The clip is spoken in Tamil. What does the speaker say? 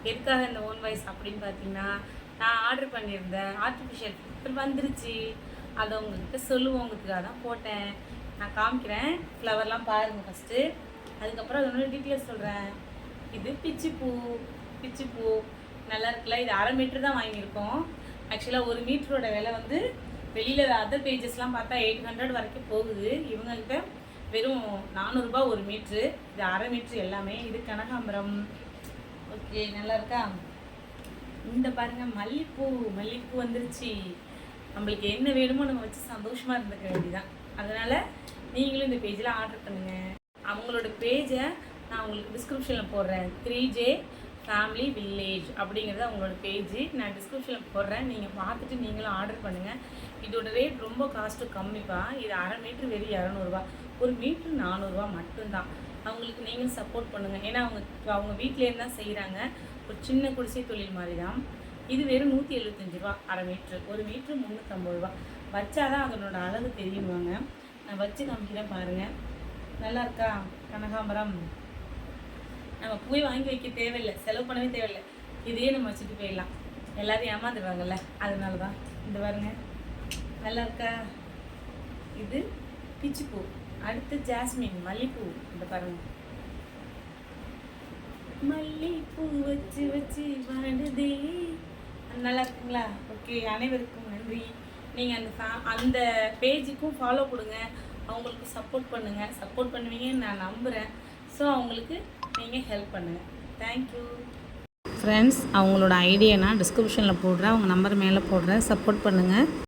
எதுக்காக இந்த ஓன் வாய்ஸ் அப்படின்னு பார்த்தீங்கன்னா, நான் ஆர்டர் பண்ணியிருந்தேன் ஆர்டிஃபிஷியல் ஃப்ளவர் வந்துருச்சு. அதை உங்கள்கிட்ட சொல்லுவோங்கிறதுக்காக தான் போட்டேன். நான் காமிக்கிறேன். ஃப்ளவர்லாம் பாருங்கள் ஃபஸ்ட்டு. அதுக்கப்புறம் அதோட டீட்டெயில்ஸ் சொல்கிறேன். இது பிச்சிப்பூ. பிச்சிப்பூ நல்லா இருக்குல்ல. இது 1/2 மீட்டர் தான் வாங்கியிருக்கோம். ஆக்சுவலாக 1 மீட்டரோட விலை வந்து வெளியில் அதர் பேஜஸ்லாம் பார்த்தா 800 வரைக்கும் போகுது. இவங்ககிட்ட வெறும் 400 ரூபா 1 மீட்ரு. இது 1/2 மீட்ரு எல்லாமே. இது கனகாம்பரம். ஓகே, நல்லா இருக்கா? இந்த பாருங்கள் மல்லிப்பூ. மல்லிப்பூ வந்துருச்சு. நம்மளுக்கு என்ன வேணுமோ நம்ம வச்சு சந்தோஷமாக இருந்துக்க வேண்டியதான். அதனால் நீங்களும் இந்த பேஜில் ஆர்டர் பண்ணுங்கள். அவங்களோட பேஜை நான் உங்களுக்கு டிஸ்கிரிப்ஷனில் போடுறேன். 3J ஃபேமிலி வில்லேஜ் அப்படிங்கிறது அவங்களோட பேஜ். நான் டிஸ்கிரிப்ஷனில் போடுறேன். நீங்கள் பார்த்துட்டு நீங்களும் ஆர்டர் பண்ணுங்கள். இதோட ரேட் ரொம்ப காஸ்ட்டு கம்மிப்பா. இது 1/2 மீட்ரு வெறும் 200 ரூபா. 1 மீட்ரு 400 ரூபா மட்டும்தான். அவங்களுக்கு நீங்கள் சப்போர்ட் பண்ணுங்கள். ஏன்னா அவங்க வீட்டிலேருந்து தான் செய்கிறாங்க. ஒரு சின்ன குடிசை தொழில் மாதிரி தான். இது வெறும் 175 ரூபா 1/2 மீட்ரு. 1 மீட்ரு 350 ரூபா. வச்சாதான் அதனோட அழகு தெரியுவாங்க. நான் வச்சு காமிக்கிறேன் பாருங்கள். நல்லா இருக்கா? கனகாம்பரம் நம்ம போய் வாங்கி வைக்க தேவையில்லை, செலவு பண்ணவே தேவையில்லை. இதையே நம்ம வச்சுட்டு போயிடலாம். எல்லாரையும் ஏமாந்துடுவாங்கல்ல, அதனால தான். இந்த பாருங்க, நல்லா இருக்கா? இது பிச்சிப்பூ. அடுத்து ஜாஸ்மின் மல்லிப்பூ. இந்த பாருங்க, மல்லிப்பூ வச்சு வச்சு வாடுதே. நல்லா இருக்குங்களா? ஓகே, அனைவருக்கும் நன்றி. நீங்கள் அந்த பேஜுக்கும் ஃபாலோ கொடுங்க. அவங்களுக்கு சப்போர்ட் பண்ணுங்கள். சப்போர்ட் பண்ணுவீங்கன்னு நான் நம்புகிறேன். ஸோ அவங்களுக்கு நீங்கள் ஹெல்ப் பண்ணுங்கள். Thank you friends. அவங்களோட ஐடியா நான் டிஸ்கிரிப்ஷனில் போடுறேன். அவங்க நம்பர் மேலே போடுறேன். சப்போர்ட் பண்ணுங்கள்.